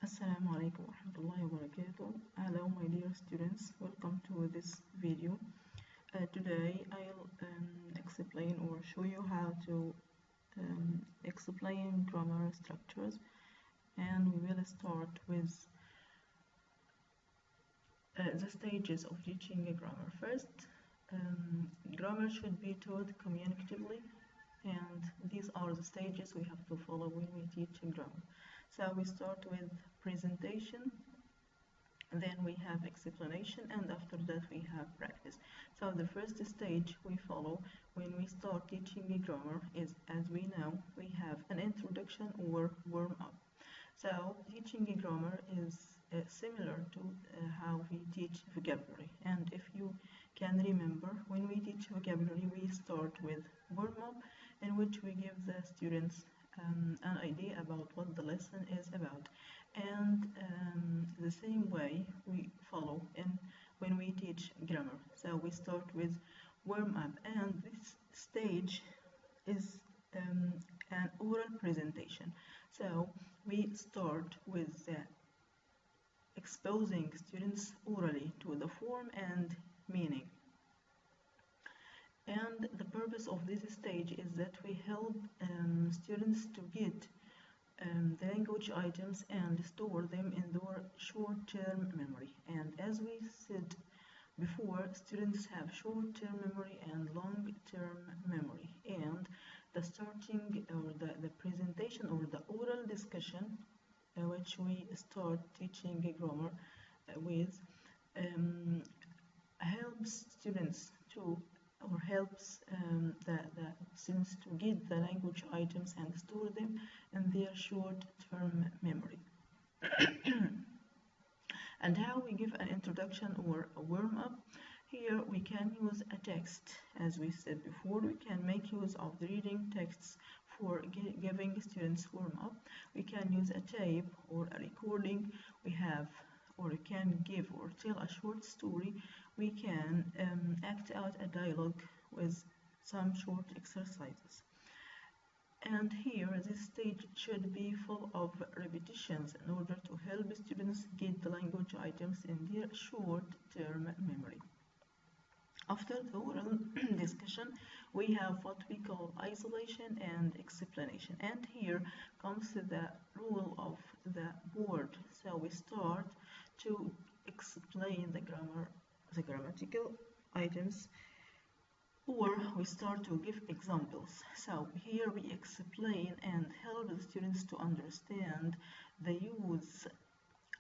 Assalamu alaikum wa rahmatullahi wa barakatuh. Hello my dear students, welcome to this video. Today I'll explain or show you how to explain grammar structures, and we will start with the stages of teaching a grammar. First, grammar should be taught communicatively, and these are the stages we have to follow when we teach grammar. So we start with presentation, then we have explanation, and after that we have practice. So the first stage we follow when we start teaching a grammar is, as we know, we have an introduction or warm-up. So teaching a grammar is similar to how we teach vocabulary, and if you can remember, when we teach vocabulary we start with warm-up, in which we give the students an idea about what the lesson is about, and the same way we follow in when we teach grammar. So we start with warm-up, and this stage is an oral presentation. So we start with exposing students orally to the form and meaning. And the purpose of this stage is that we help students to get the language items and store them in their short-term memory. And as we said before, students have short-term memory and long-term memory. And the starting or the presentation or the oral discussion, which we start teaching grammar with, helps students to helps the students to get the language items and store them in their short-term memory. And how we give an introduction or a warm-up? Here we can use a text. As we said before, we can make use of the reading texts for giving students warm-up. We can use a tape or a recording. We can give or tell a short story. We can act out a dialogue with some short exercises. And here, this stage should be full of repetitions in order to help students get the language items in their short-term memory. After the oral discussion, we have what we call isolation and explanation. And here comes the role of the board. So we start to explain the grammatical items, or we start to give examples. So here we explain and help the students to understand the use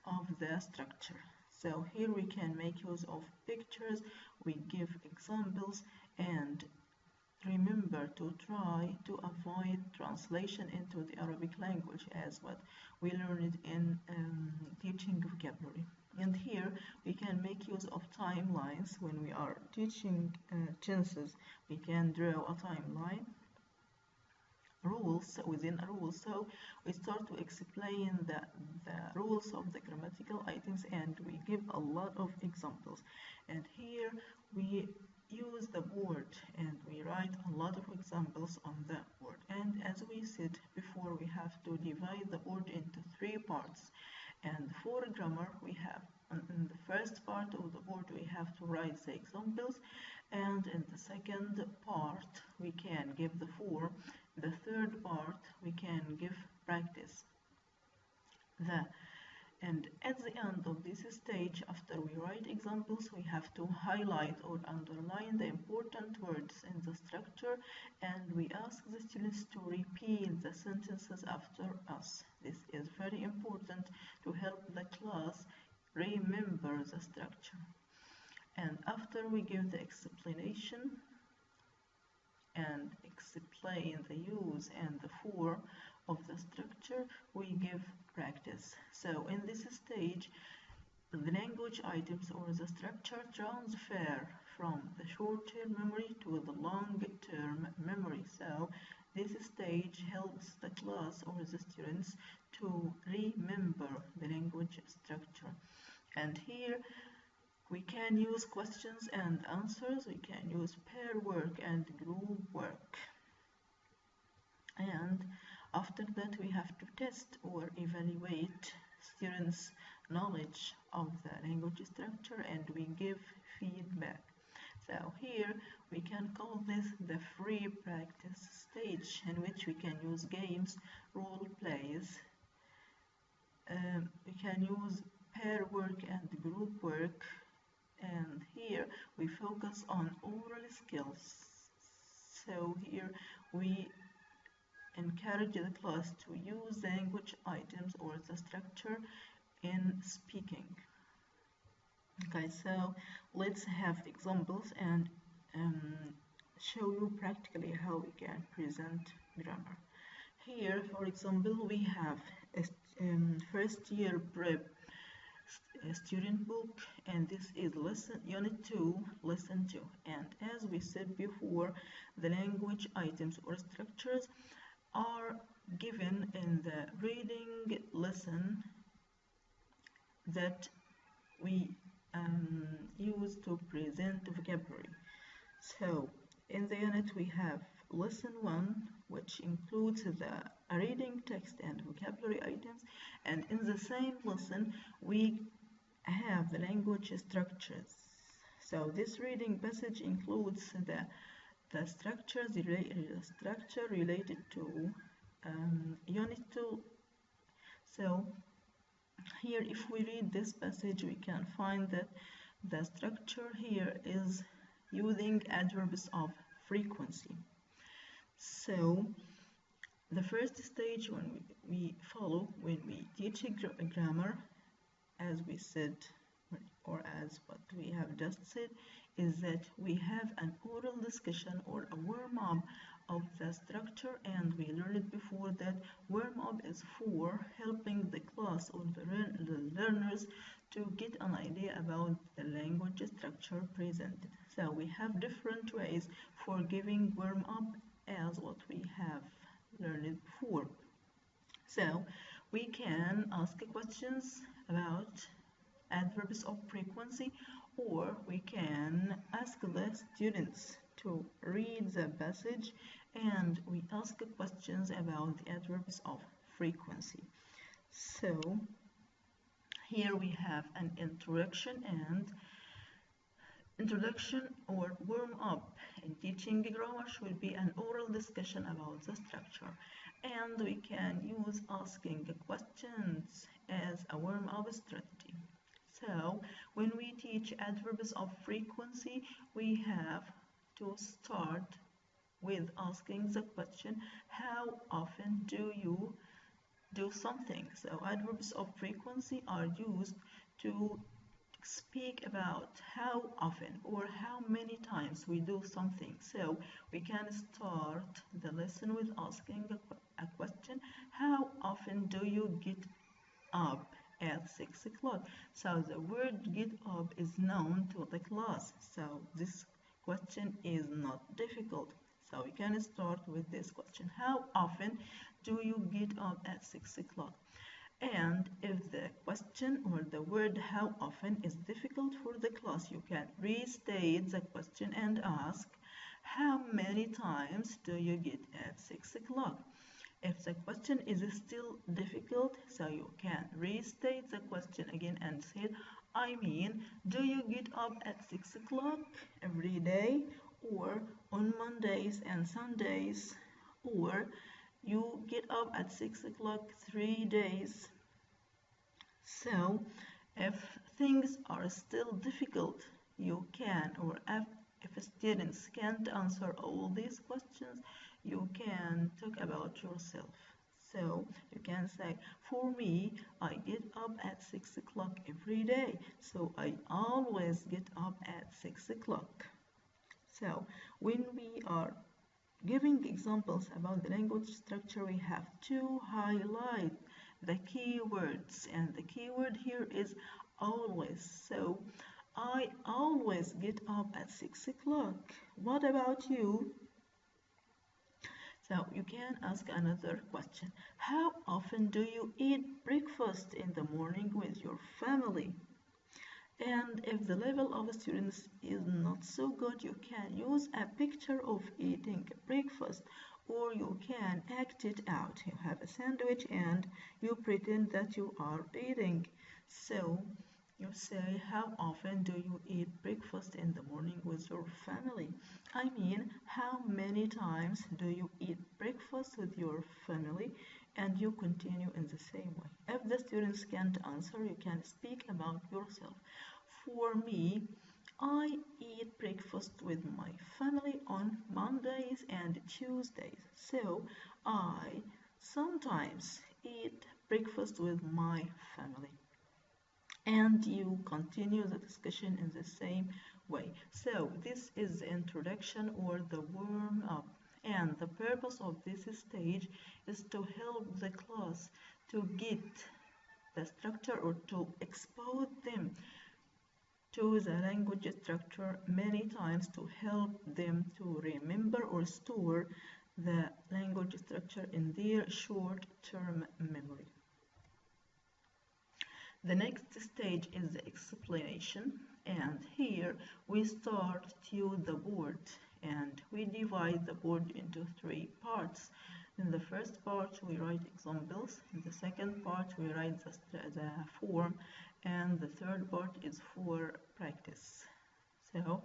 of the structure. So here we can make use of pictures, we give examples, and remember to try to avoid translation into the Arabic language, as what we learned in teaching vocabulary. And here we can make use of timelines. When we are teaching tenses, we can draw a timeline, rules within a rule. So we start to explain the rules of the grammatical items, and we give a lot of examples. And here we use the board and we write a lot of examples on the board. And as we said before, we have to divide the board into 3 parts. And for grammar, we have in the first part of the board we have to write the examples, and in the second part we can give the form. The third part we can give practice. And at the end of this stage, after we write examples, we have to highlight or underline the important words in the structure, and we ask the students to repeat the sentences after us. This is very important to help the class remember the structure. And after we give the explanation and explain the use and the form of the structure, we give practice. So in this stage, the language items or the structure transfer from the short-term memory to the long-term memory. So this stage helps the class or the students to remember the language structure. And here we can use questions and answers, we can use pair work and group work. And after that we have to test or evaluate students knowledge of the language structure and we give feedback. So here we can call this the free practice stage, in which we can use games, role plays, we can use pair work and group work, and here we focus on oral skills. So here we encourage the class to use language items or the structure in speaking. Okay, so let's have examples and show you practically how we can present grammar. Here, for example, we have a first year prep student book, and this is unit 2, lesson 2. And as we said before, the language items or structures are given in the reading lesson that we use to present vocabulary. So in the unit we have lesson 1, which includes the reading text and vocabulary items, and in the same lesson we have the language structures. So this reading passage includes the structure related to unit 2. So here if we read this passage we can find that the structure here is using adverbs of frequency. So the first stage when we follow when we teach grammar, as we said, or as what we have just said, is that we have an oral discussion or a warm-up of the structure, and we learned before that warm-up is for helping the class or the learners to get an idea about the language structure presented. So we have different ways for giving warm-up as what we have learned before. So we can ask questions about adverbs of frequency, or we can ask the students to read the passage and we ask questions about the adverbs of frequency. So here we have an introduction or warm-up in teaching grammar should be an oral discussion about the structure, and we can use asking questions as a warm-up strategy. So when we teach adverbs of frequency, we have to start with asking the question, how often do you do something? So adverbs of frequency are used to speak about how often or how many times we do something. So we can start the lesson with asking a question, how often do you get up at 6 o'clock? So the word get up is known to the class, so this question is not difficult. So we can start with this question, how often do you get up at 6 o'clock? And if the question or the word how often is difficult for the class, you can restate the question and ask, how many times do you get at 6 o'clock? If the question is still difficult, so you can restate the question again and say, I mean, do you get up at 6 o'clock every day, or on Mondays and Sundays, or you get up at 6 o'clock 3 days? So if things are still difficult, you can, or if students can't answer all these questions, you can talk about yourself. So you can say, for me, I get up at 6 o'clock every day, so I always get up at 6 o'clock. So when we are giving examples about the language structure, we have to highlight the keywords, and the keyword here is always. So I always get up at 6 o'clock. What about you? So you can ask another question. How often do you eat breakfast in the morning with your family? And if the level of students is not so good, you can use a picture of eating breakfast, or you can act it out. You have a sandwich and you pretend that you are eating. So you say, how often do you eat breakfast in the morning with your family? I mean, how many times do you eat breakfast with your family? And you continue in the same way. If the students can't answer, you can speak about yourself. For me, I eat breakfast with my family on Mondays and Tuesdays. So I sometimes eat breakfast with my family. And you continue the discussion in the same way. So this is the introduction or the warm up. And the purpose of this stage is to help the class to get the structure or to expose them to the language structure many times to help them to remember or store the language structure in their short-term memory. The next stage is the explanation, and here we start to use the board and we divide the board into three parts. In the first part we write examples, in the second part we write the form, and the third part is for practice. So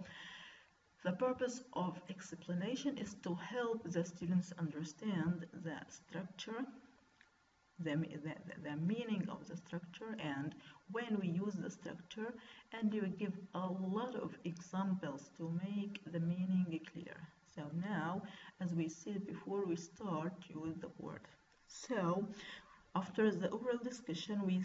the purpose of explanation is to help the students understand the structure, the meaning of the structure, and when we use the structure, and you give a lot of examples to make the meaning clear. So now, as we said before, we start with the board. So after the oral discussion, we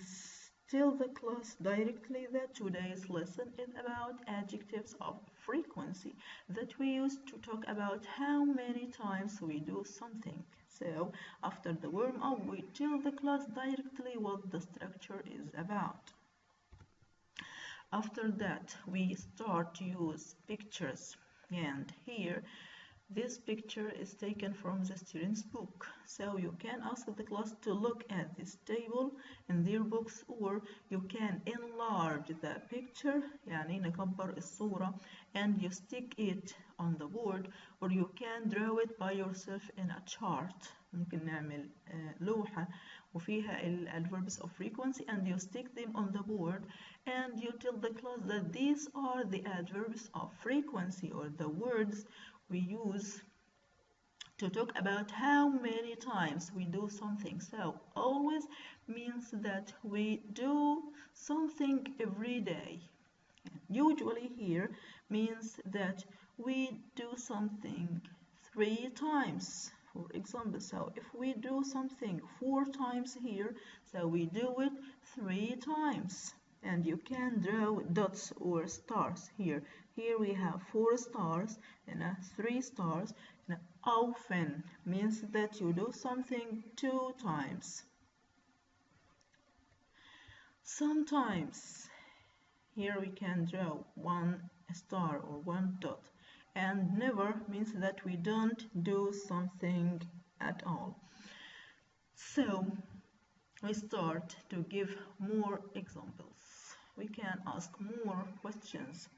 tell the class directly that today's lesson is about adjectives of frequency that we use to talk about how many times we do something. So after the warm-up, we tell the class directly what the structure is about. After that, we start to use pictures, and here this picture is taken from the student's book. So you can ask the class to look at this table in their books, or you can enlarge the picture, يعني نكبر الصورة, and you stick it on the board, or you can draw it by yourself in a chart. ممكن نعمل لوحة وفيها verbs of frequency, and you stick them on the board, and you tell the class that these are the adverbs of frequency, or the words we use to talk about how many times we do something. So always means that we do something every day. Usually here means that we do something 3 times. For example, so if we do something 4 times here, so we do it 3 times. And you can draw dots or stars here. Here we have 4 stars and 3 stars. And often means that you do something 2 times. Sometimes here we can draw 1 star or 1 dot. And never means that we don't do something at all. So we start to give more examples. We can ask more questions.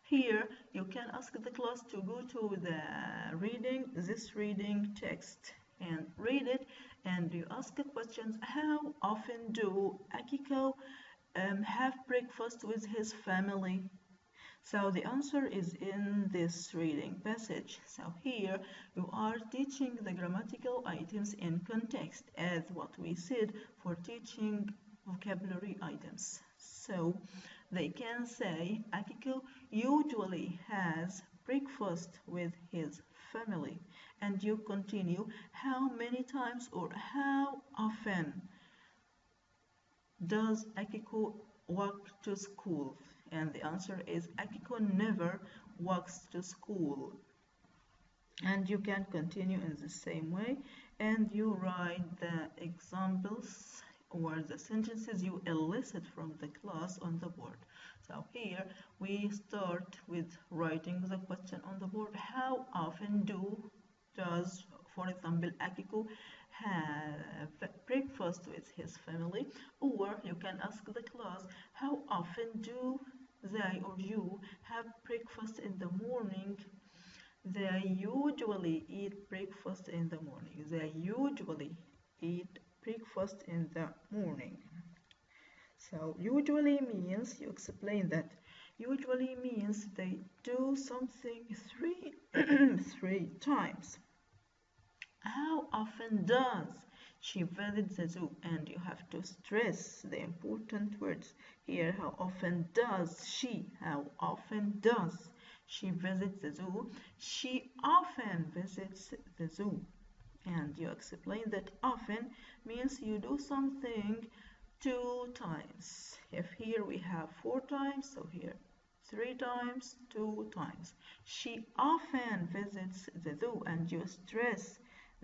Here you can ask the class to go to this reading text and read it, and you ask questions. How often do Akiko have breakfast with his family? So the answer is in this reading passage. So here you are teaching the grammatical items in context, as what we said for teaching vocabulary items. So they can say Akiko usually has breakfast with his family, and you continue how many times or how often does Akiko walk to school? And the answer is Akiko never walks to school. And you can continue in the same way, and you write the examples or the sentences you elicit from the class on the board. So here we start with writing the question on the board. How often does, for example, Akiko have breakfast with his family? Or you can ask the class, how often do they or you have breakfast in the morning They usually eat breakfast in the morning. They usually eat breakfast in the morning. So usually means, you explain that. Usually means they do something three times. How often does she visit the zoo? And you have to stress the important words here. How often does she? How often does she visit the zoo? She often visits the zoo. And you explain that often means you do something 2 times. If here we have 4 times, so here 3 times, 2 times. She often visits the zoo, and you stress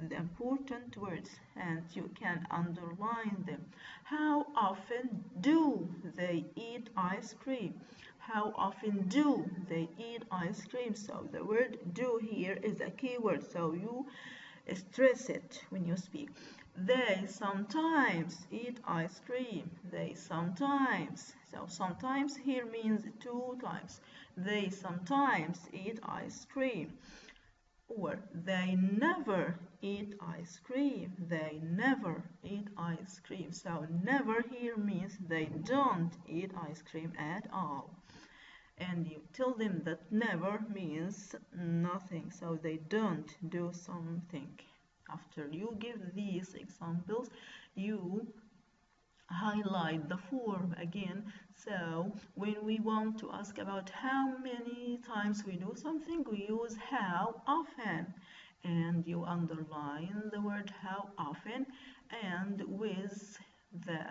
the important words and you can underline them. How often do they eat ice cream? How often do they eat ice cream? So the word do here is a key word, so you stress it when you speak. They sometimes eat ice cream. They sometimes. So sometimes here means 2 times. They sometimes eat ice cream. Or they never eat ice cream. They never eat ice cream. So never here means they don't eat ice cream at all. And you tell them that never means nothing, so they don't do something. After you give these examples, you highlight the form again. So when we want to ask about how many times we do something, we use how often, and you underline the word how often, and with the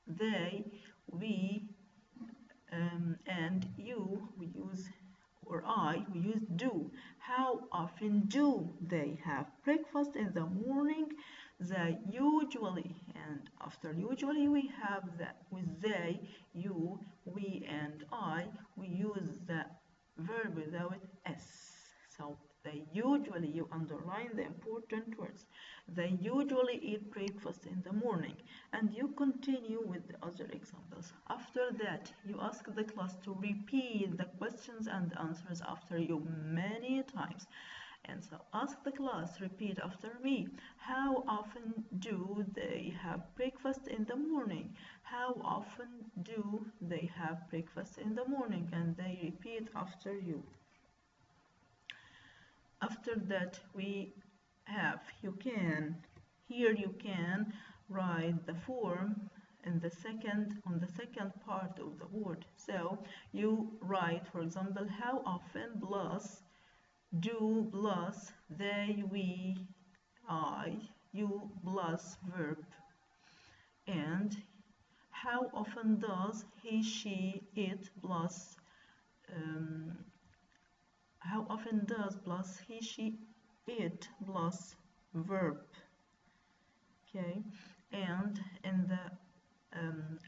they, we, and you, we use, or I, we use do. How often do they have breakfast in the morning? They usually, and after usually we have that with they, you, we, and I, we use the verb without s. So they usually, you underline the important words. They usually eat breakfast in the morning. And you continue with the other examples. After that, you ask the class to repeat the questions and answers after you many times. And so ask the class, repeat after me. How often do they have breakfast in the morning? How often do they have breakfast in the morning? And they repeat after you. After that, we have, here you can write the form in on the second part of the word. So you write, for example, how often plus do plus they, we, I, you plus verb. And how often does he, she, it plus how often does plus he, she, it plus verb. Okay, and in the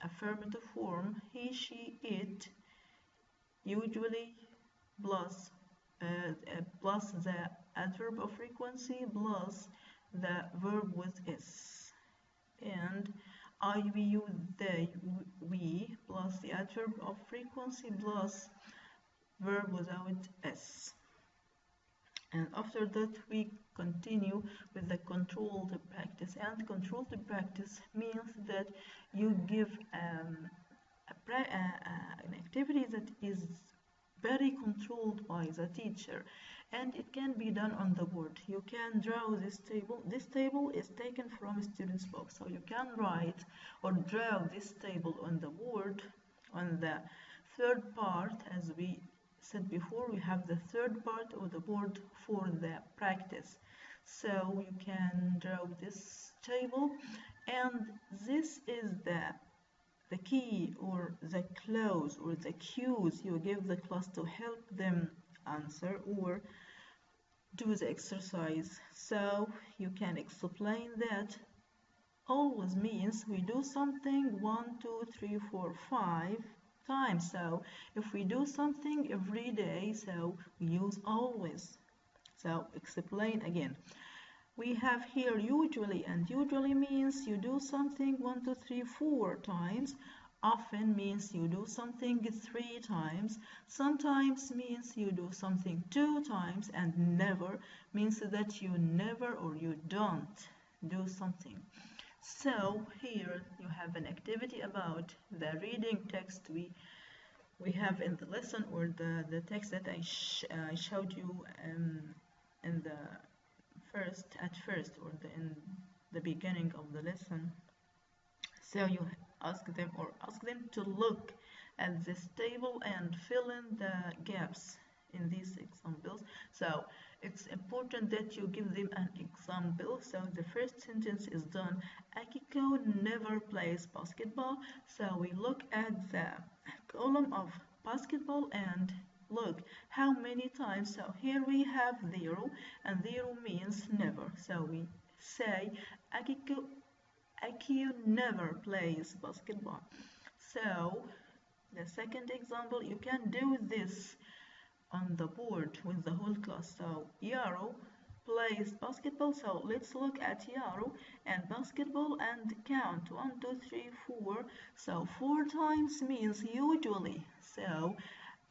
affirmative form, he, she, it usually plus plus the adverb of frequency plus the verb with s, and I, we, you, they, we plus the adverb of frequency plus verb without s. And after that we continue with the controlled practice. And controlled practice means that you give an activity that is very controlled by the teacher, and it can be done on the board. You can draw this table. This table is taken from a student's book, so you can write or draw this table on the board. On the third part, as we said before, we have the third part of the board for the practice. So you can draw this table, and this is the key or the clues or the cues you give the class to help them answer or do the exercise. So you can explain that always means we do something 1, 2, 3, 4, 5 times. So if we do something every day, so we use always. So explain again. We have here usually, and usually means you do something 1, 2, 3, 4 times, Often means you do something 3 times, sometimes means you do something 2 times, and never means that you never or you don't do something. So here you have an activity about the reading text we have in the lesson, or the text that I showed you in the first, or in the beginning of the lesson. So you ask them to look at this table and fill in the gaps in these examples. So it's important that you give them an example. So the first sentence is done. Akiko never plays basketball. So we look at the column of basketball and look how many times. So here we have 0, and 0 means never. So we say Akio never plays basketball. So the second example, you can do this on the board with the whole class. So Yaro plays basketball. So let's look at Yaro and basketball and count 1, 2, 3, 4. So 4 times means usually. So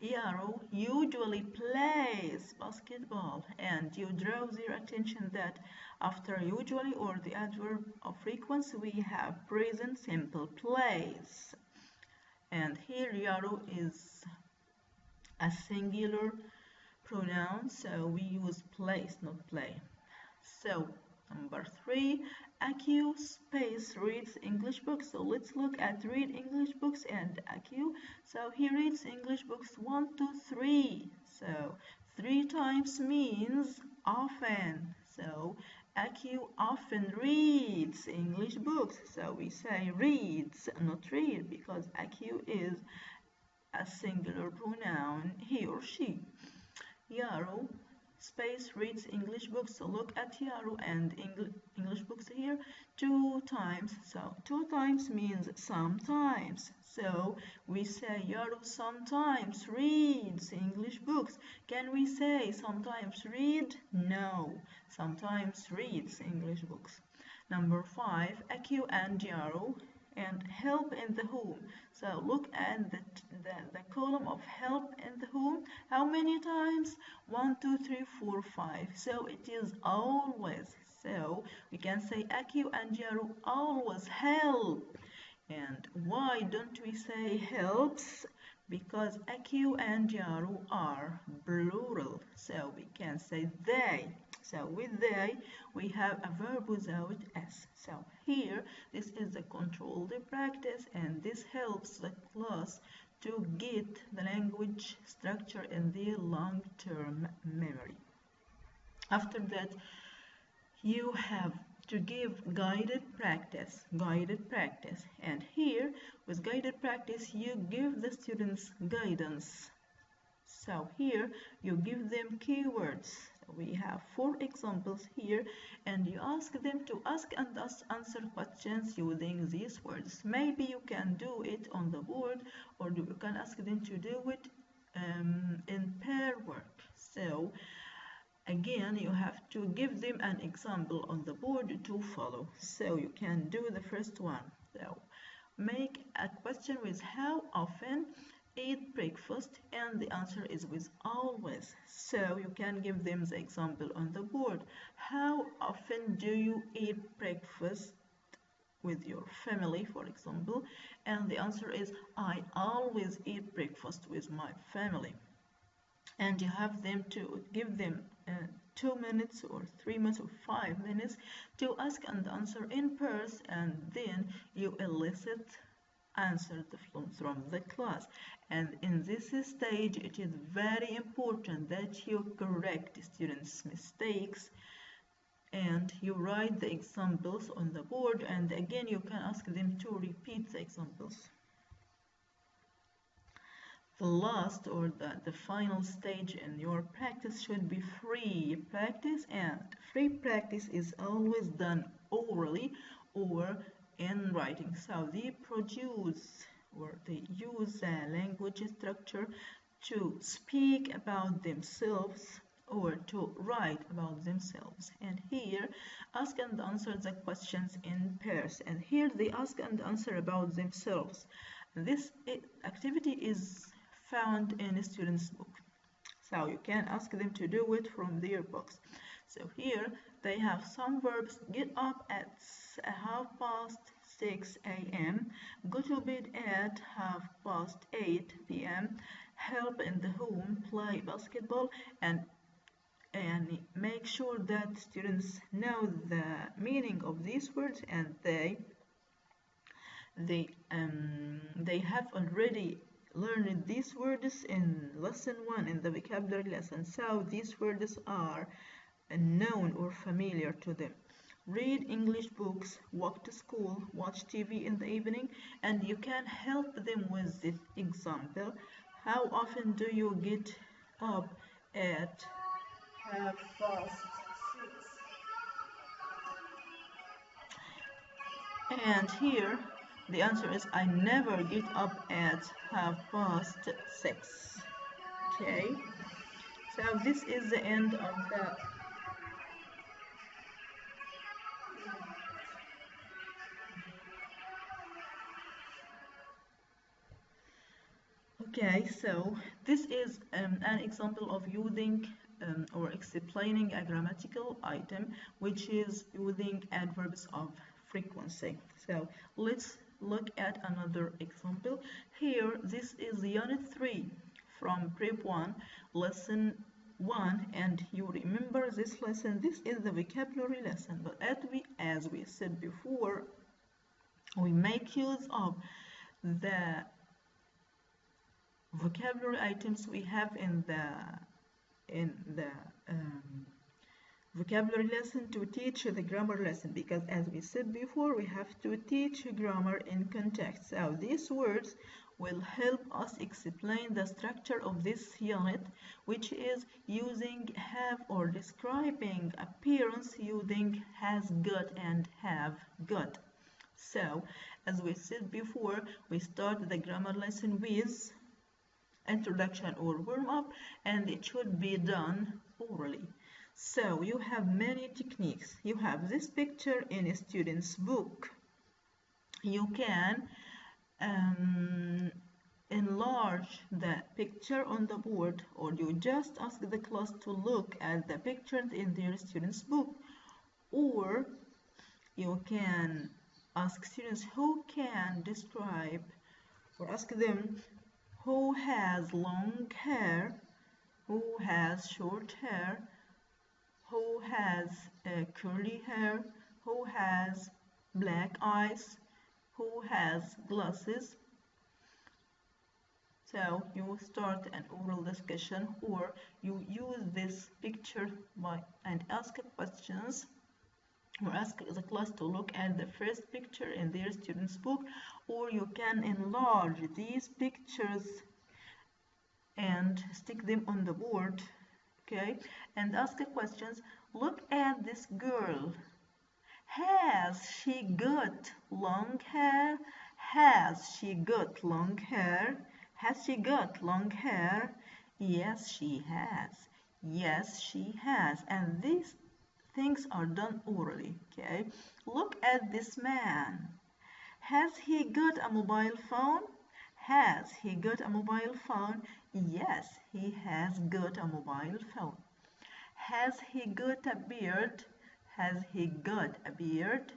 Yaro usually plays basketball, and you draw their attention that after usually or the adverb of frequency we have present simple plays. And here Yaro is a singular pronoun, so we use plays, not play. So number 3, Akio space reads English books. So let's look at read English books and Akio. So he reads English books 1, 2, 3. So 3 times means often. So Akio often reads English books. So we say reads, not read, because Akio is a singular pronoun, he or she. Yaro space reads English books. So look at Yaro and English books here 2 times. So 2 times means sometimes. So we say Yaro sometimes reads English books. Can we say sometimes read? No. Sometimes reads English books. Number 5, Akio and Yaro and help in the home. So look at the column of help in the home. How many times? 1, 2, 3, 4, 5. So it is always. So we can say Akio and Yaro always help. And why don't we say helps? Because Akio and Yaro are plural. So we can say they. So with they, we have a verb without s. So here, this is the controlled practice, and this helps the class to get the language structure in their long-term memory. After that, you have to give guided practice, and here with guided practice you give the students guidance. So here you give them keywords. We have 4 examples here, and you ask them to ask and answer questions using these words. Maybe you can do it on the board, or you can ask them to do it in pair work. So again, you have to give them an example on the board to follow. So you can do the first one. So make a question with how often eat breakfast, and the answer is with always. So you can give them the example on the board. How often do you eat breakfast with your family, for example? And the answer is I always eat breakfast with my family. And you have them to give them 2 minutes or 3 minutes or 5 minutes to ask and answer in pairs, and then you elicit answered from the class. And in this stage, it is very important that you correct students' mistakes and you write the examples on the board, and again you can ask them to repeat the examples. The last or the final stage in your practice should be free practice, and free practice is always done orally or in writing. So they produce or they use a language structure to speak about themselves or to write about themselves. And here ask and answer the questions in pairs, and here they ask and answer about themselves. This activity is found in a student's book. So you can ask them to do it from their books. So here they have some verbs: get up at 6:30 a.m., go to bed at 8:30 p.m., help in the home, play basketball, and make sure that students know the meaning of these words, and they have already learned these words in lesson 1 in the vocabulary lesson, so these words are known or familiar to them. Read English books, walk to school, watch TV in the evening, and you can help them with this example. How often do you get up at 6:30? And here the answer is I never get up at 6:30. Okay, so this is the end of the Okay, so this is an example of using or explaining a grammatical item, which is using adverbs of frequency. So let's look at another example. Here, this is Unit 3 from Prep 1, Lesson 1, and you remember this lesson. This is the vocabulary lesson, but as we said before, we make use of the vocabulary items we have in the vocabulary lesson to teach the grammar lesson, because as we said before, we have to teach grammar in context. So these words will help us explain the structure of this unit, which is using have or describing appearance using has got and have got. So as we said before, we start the grammar lesson with introduction or warm-up, and it should be done orally. So you have many techniques. You have this picture in a student's book. You can enlarge the picture on the board, or you just ask the class to look at the pictures in their student's book, or you can ask students who can describe, or ask them who has long hair, who has short hair, who has curly hair, who has black eyes, who has glasses. So you start an oral discussion, or you use this picture and ask questions, or ask the class to look at the first picture in their student's book, or you can enlarge these pictures and stick them on the board, okay, and ask the questions. Look at this girl. Has she got long hair? Has she got long hair? Has she got long hair? Yes, she has. Yes, she has. And these things are done orally, okay? Look at this man. Has he got a mobile phone? Has he got a mobile phone? Yes, he has got a mobile phone. Has he got a beard? Has he got a beard?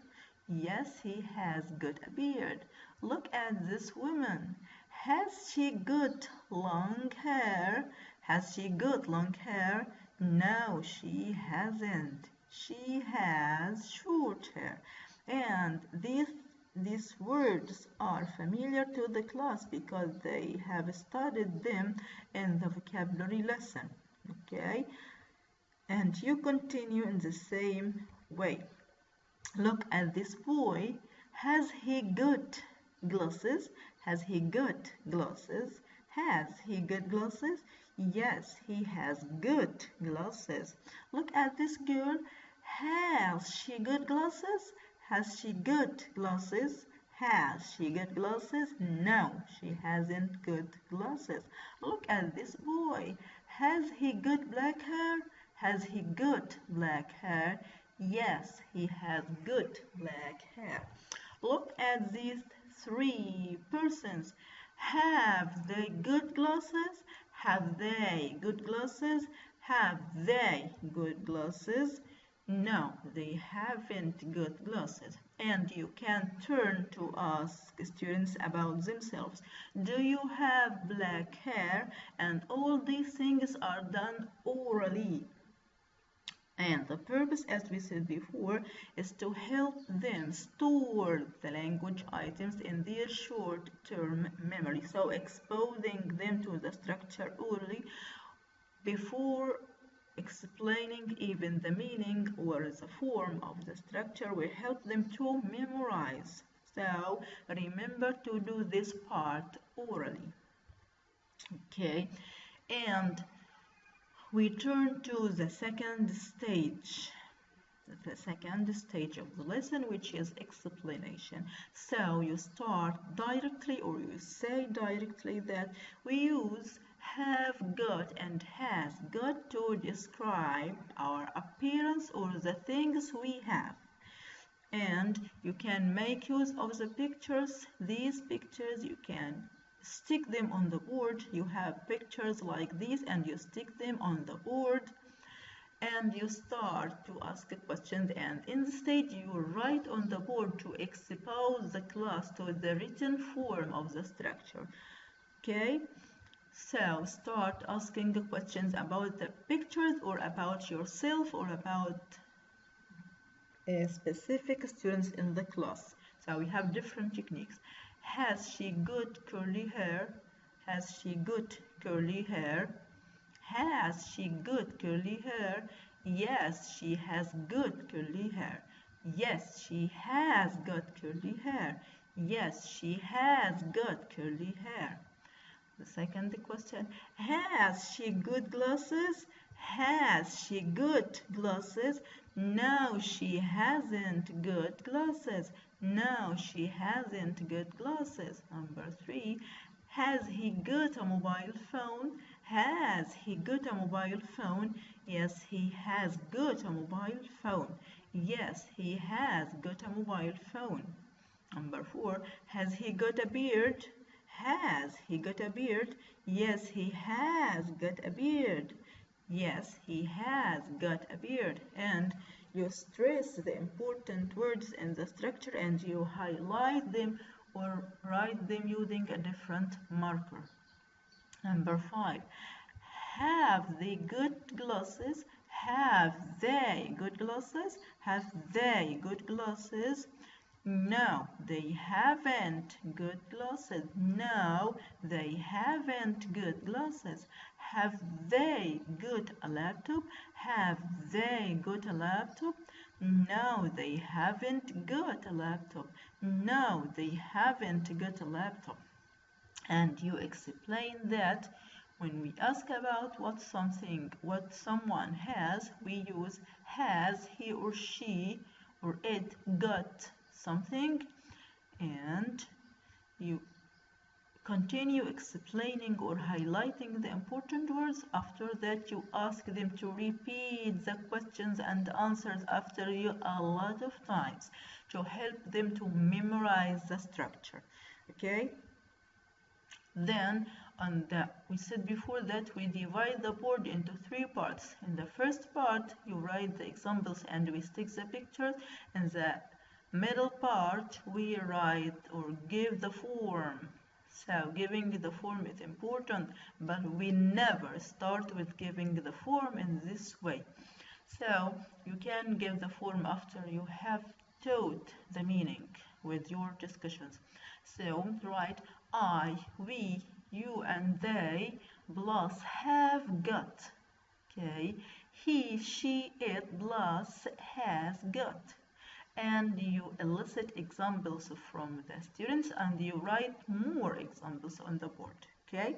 Yes, he has got a beard. Look at this woman. Has she got long hair? Has she got long hair? No, she hasn't. She has short hair. And these words are familiar to the class because they have studied them in the vocabulary lesson. Okay? And you continue in the same way. Look at this boy. Has he got glasses? Has he got glasses? Has he got glasses? Yes, he has got glasses. Look at this girl. Has she got glasses? Has she got glasses? Has she got glasses? No, she hasn't got glasses. Look at this boy. Has he got black hair? Has he got black hair? Yes, he has got black hair. Look at these three persons. Have they good glasses? Have they good glasses? Have they good glasses? No, they haven't good glasses. And you can turn to ask students about themselves. Do you have black hair? And all these things are done orally. And the purpose, as we said before, is to help them store the language items in their short-term memory. So exposing them to the structure orally before explaining even the meaning or the form of the structure will help them to memorize. So remember to do this part orally. Okay, and we turn to the second stage of the lesson, which is explanation. So you start directly, or you say directly, that we use have got and has got to describe our appearance or the things we have. And you can make use of the pictures. These pictures you can stick them on the board. You have pictures like these and you stick them on the board and you start to ask questions, and instead you write on the board to expose the class to the written form of the structure. Okay, so start asking questions about the pictures or about yourself or about specific students in the class. So we have different techniques. Has she good curly hair? Has she good curly hair? Has she good curly hair? Yes, she has good curly hair. Yes, she has got curly hair. Yes, she has got curly hair. The second question, has she good glasses? Has she good glasses? No, she hasn't good glasses. No, she hasn't good glasses. Number 3, has he got a mobile phone? Has he got a mobile phone? Yes, he has got a mobile phone. Yes, he has got a mobile phone. Number 4, has he got a beard? Has he got a beard? Yes, he has got a beard. Yes, he has got a beard. And you stress the important words in the structure and you highlight them or write them using a different marker. Number 5, have they good glasses? Have they good glasses? Have they good glasses? No, they haven't good glasses. No, they haven't good glasses. Have they got a laptop? Have they got a laptop? No, they haven't got a laptop. No, they haven't got a laptop. And you explain that when we ask about what someone has, we use has he or she or it got something, and you continue explaining or highlighting the important words. After that, you ask them to repeat the questions and answers after you a lot of times to help them to memorize the structure. Okay, then we said before that we divide the board into 3 parts. In the first part you write the examples and we stick the pictures. In the middle part we write or give the form. So giving the form is important, but we never start with giving the form in this way. So you can give the form after you have taught the meaning with your discussions. So write I, we, you and they plus have got. Okay, he, she, it plus has got. And you elicit examples from the students and you write more examples on the board. Okay,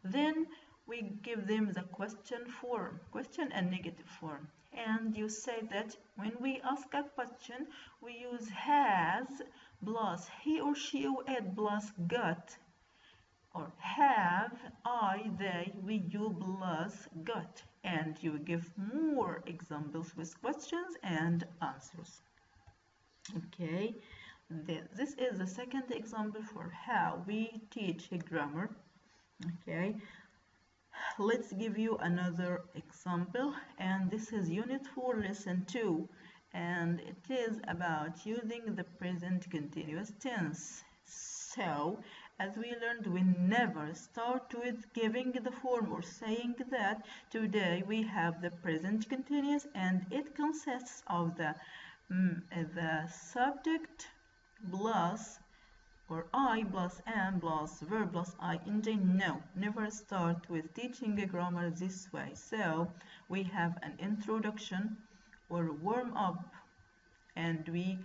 then we give them the question form, question and negative form. And you say that when we ask a question, we use has plus he or she or it plus got, or have, I, they, we, you plus got. And you give more examples with questions and answers. Okay, This is the second example for how we teach grammar. Okay, let's give you another example, and this is Unit 4, Lesson 2, and it is about using the present continuous tense. So, as we learned, we never start with giving the form or saying that. Today we have the present continuous, and it consists of the subject plus or I plus am plus verb plus ing. No, never start with teaching a grammar this way. So we have an introduction or warm up, and we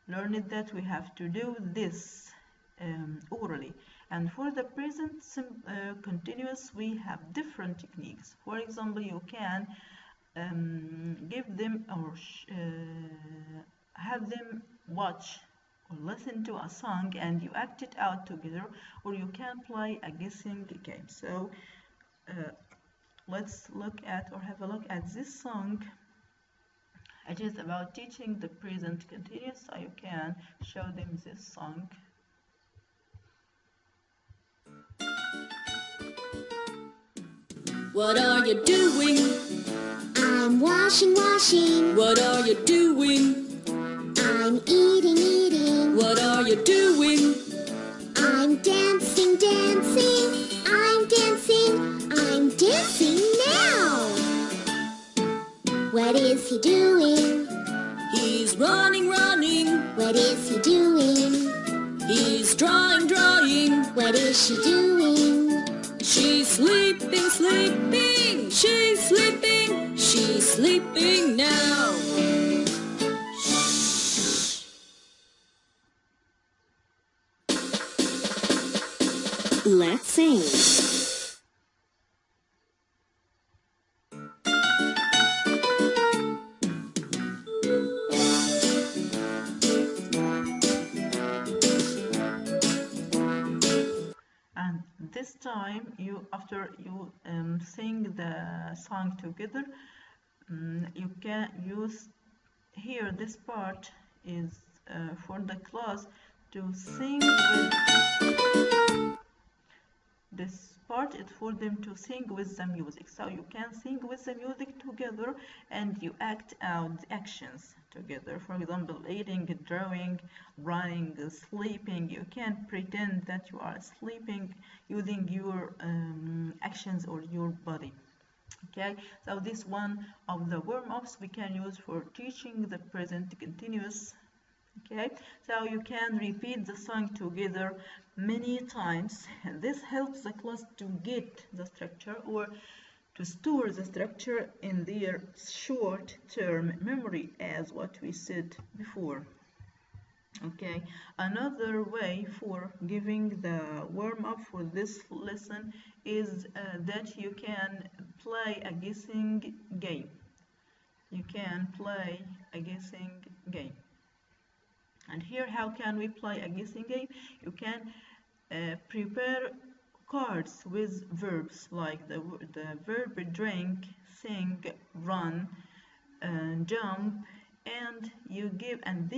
learned that we have to do this orally. And for the present continuous, we have different techniques. For example, you can give them or have them watch or listen to a song and you act it out together, or you can play a guessing game. So let's look at or have a look at this song. It is about teaching the present continuous, so you can show them this song. What are you doing? I'm washing. What are you doing? I'm eating. What are you doing? I'm dancing. I'm dancing now. What is he doing? He's running. What is he doing? He's drawing. What is she doing? She's sleeping. She's sleeping now. Let's sing. And this time, after you sing the song together, you can use here. This part is for the class to sing with. This part is for them to sing with the music. So you can sing with the music together and you act out the actions together. For example, eating, drawing, running, sleeping. You can pretend that you are sleeping using your actions or your body. Okay, so this one of the warm-ups we can use for teaching the present continuous. Okay, so you can repeat the song together many times. This helps the class to get the structure or to store the structure in their short-term memory, as what we said before. Okay, another way for giving the warm-up for this lesson is that you can play a guessing game. You can play a guessing game. And here, how can we play a guessing game? You can prepare cards with verbs like the verb drink, sing, run, jump, and you give, and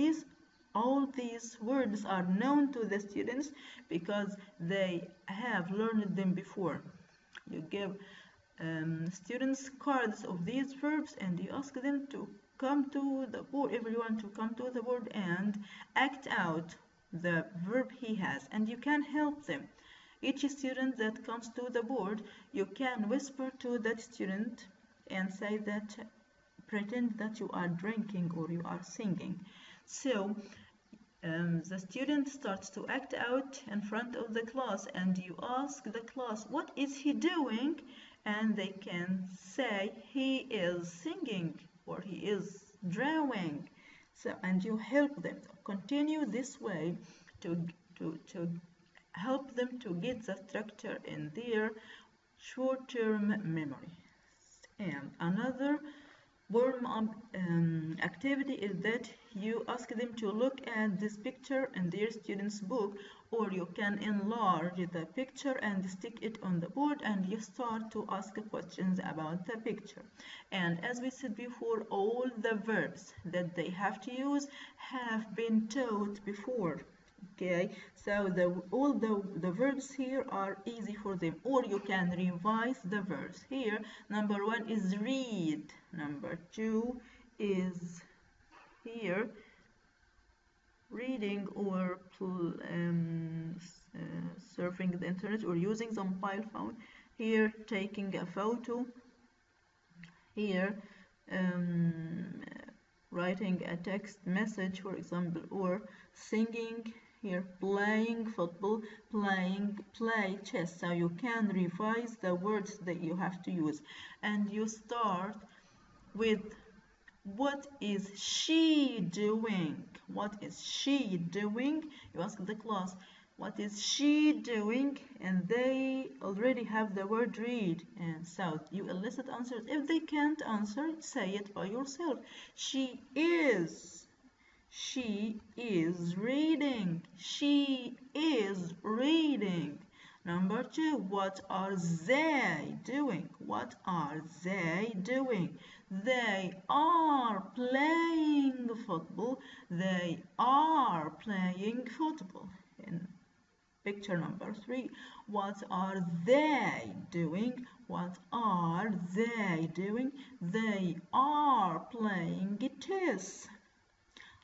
all these words are known to the students because they have learned them before. You give students cards of these verbs and you ask them to come to the board, everyone to come to the board and act out the verb he has, and you can help them. Each student that comes to the board, you can whisper to that student and say that, pretend that you are drinking or you are singing. So the student starts to act out in front of the class and you ask the class, what is he doing? And they can say he is singing or he is drawing. So, and you help them continue this way to help them to get the structure in their short-term memory. And another warm-up activity is that you ask them to look at this picture in their student's book, or you can enlarge the picture and stick it on the board, and you start to ask questions about the picture. And as we said before, all the verbs that they have to use have been taught before. Okay, so all the verbs here are easy for them, or you can revise the verbs. Here, number 1 is read, number 2 is here reading or surfing the internet or using the mobile phone, here taking a photo, here writing a text message, for example, or singing, here playing football, play chess. So you can revise the words that you have to use, and you start with what is she doing? What is she doing? You ask the class, what is she doing? And they already have the word read, and so you elicit answers. If they can't answer, say it by yourself. She is reading. She is reading. Number 2, what are they doing? What are they doing? They are playing football. They are playing football. In picture number 3, what are they doing? What are they doing? They are playing chess.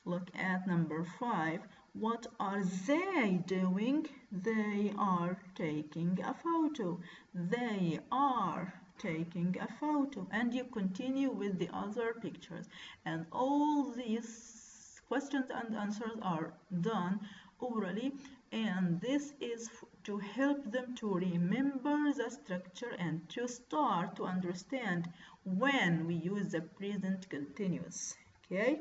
Look at number 5. What are they doing? They are taking a photo. They are taking a photo. And you continue with the other pictures. And all these questions and answers are done orally. And this is to help them to remember the structure and to start to understand when we use the present continuous. Okay?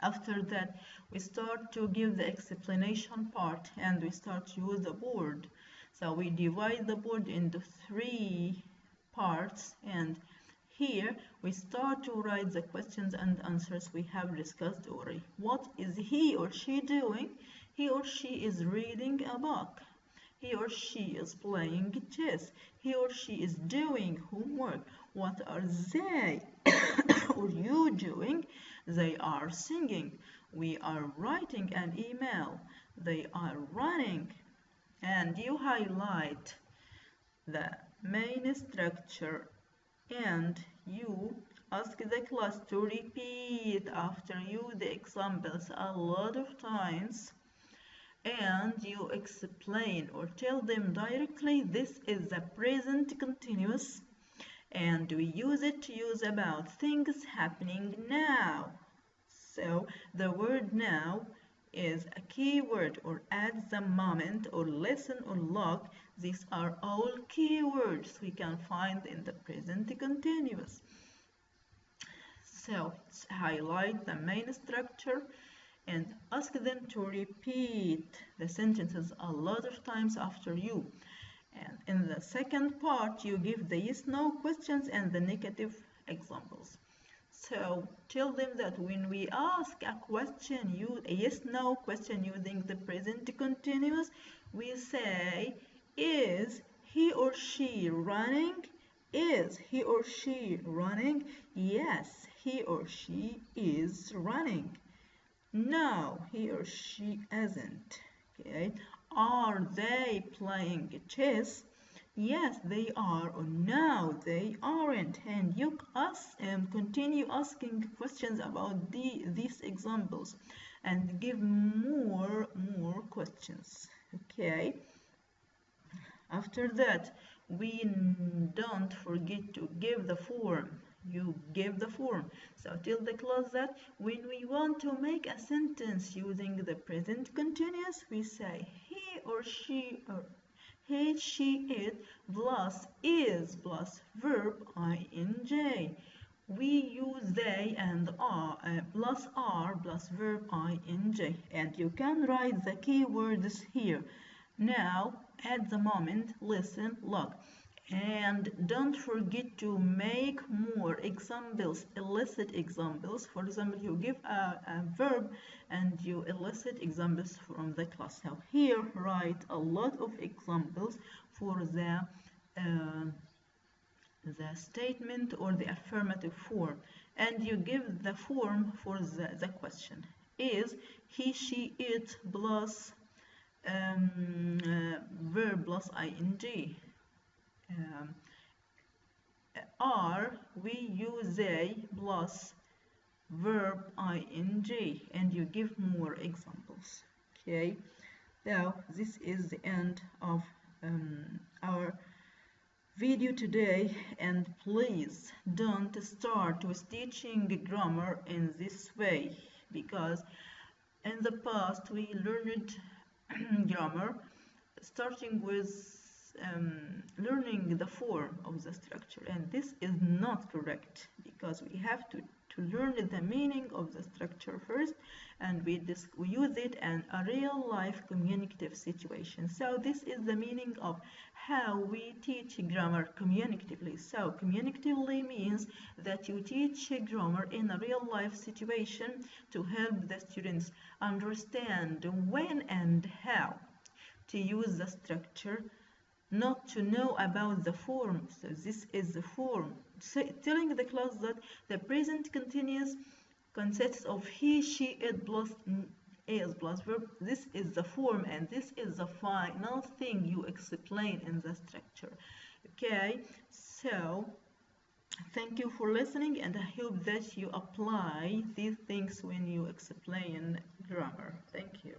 After that, we start to give the explanation part, and we start to use the board. So we divide the board into 3 parts, and here we start to write the questions and answers we have discussed already. What is he or she doing? He or she is reading a book. He or she is playing chess. He or she is doing homework. What are they or you doing? They are singing. We are writing an email. They are running. And you highlight the main structure, and you ask the class to repeat after you the examples a lot of times, and you explain or tell them directly this is the present continuous, and we use it to use about things happening now. So the word now is a key word, or at the moment, or listen, or look. These are all key words we can find in the present continuous. So highlight the main structure and ask them to repeat the sentences a lot of times after you. And in the second part, you give the yes/no questions and the negative examples. So tell them that when we ask a question, a yes/no question using the present continuous, we say, is he or she running? Is he or she running? Yes, he or she is running. No, he or she isn't. Okay. Are they playing chess? Yes, they are, or no, they aren't. And you continue asking questions about these examples and give more questions. Okay. After that, we don't forget to give the form. You give the form. So tell the class that when we want to make a sentence using the present continuous, we say he or she, or he, she, it, plus is plus verb ing. We use they and are plus are plus verb ing, and you can write the keywords here. Now, at the moment, listen, look. And don't forget to make more examples, elicit examples. For example, you give a verb and you elicit examples from the class. So here, write a lot of examples for the statement or the affirmative form, and you give the form for the question. Is he, she, it plus verb plus ing. Um, are, we, you, they plus verb ing, and you give more examples. Okay, now this is the end of our video today, and please don't start with teaching grammar in this way, because in the past we learned grammar starting with learning the form of the structure, and this is not correct, because we have to learn the meaning of the structure first, and we use it in a real life communicative situation. So this is the meaning of how we teach grammar communicatively. So communicatively means that you teach grammar in a real life situation to help the students understand when and how to use the structure, not to know about the form. So this is the form. Telling the class that the present continuous consists of he, she, it plus is plus verb. This is the form, and this is the final thing you explain in the structure. Okay, so thank you for listening, and I hope that you apply these things when you explain grammar. Thank you.